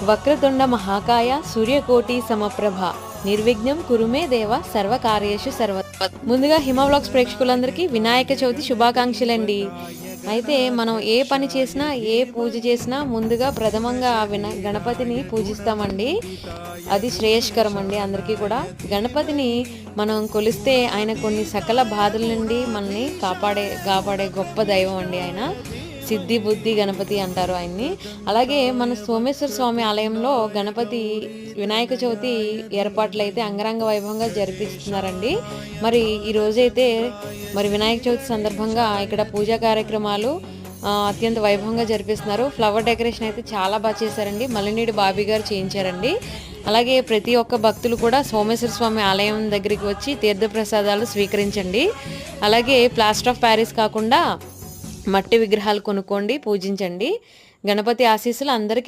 వక్రతుండ మహాకాయ సూర్యకోటి సమప్రభ నిర్విఘ్నం కురుమే దేవ సర్వకార్యేషు సర్వ. ముందుగా హిమ వ్లాగ్స్ ప్రేక్షకులందరికీ వినాయక చవితి శుభాకాంక్షలండి. అయితే మనం ఏ పని చేసినా ఏ పూజ చేసినా ముందుగా ప్రథమంగా గణపతిని పూజిస్తామండి. అది శ్రేయస్కరం అండి అందరికీ కూడా. గణపతిని మనం కొలిస్తే ఆయన కొన్ని సకల బాధల నుండి మనల్ని కాపాడే గొప్ప దైవం అండి ఆయన. సిద్ధి బుద్ధి గణపతి అంటారు ఆయన్ని. అలాగే మన సోమేశ్వర స్వామి ఆలయంలో గణపతి వినాయక చవితి ఏర్పాట్లు అయితే అంగరంగ వైభవంగా జరిపిస్తున్నారండి. మరి ఈ రోజైతే మరి వినాయక చవితి సందర్భంగా ఇక్కడ పూజా కార్యక్రమాలు అత్యంత వైభవంగా జరిపిస్తున్నారు. ఫ్లవర్ డెకరేషన్ అయితే చాలా బాగా చేశారండి. మల్లినీడి బాబీ గారు చేయించారండి. అలాగే ప్రతి ఒక్క భక్తులు కూడా సోమేశ్వర స్వామి ఆలయం దగ్గరికి వచ్చి తీర్థప్రసాదాలు స్వీకరించండి. అలాగే ప్లాస్టర్ ఆఫ్ ప్యారిస్ కాకుండా మట్టి విగ్రహాలు కొనుక్కోండి, పూజించండి. గణపతి ఆశీస్సులు అందరికీ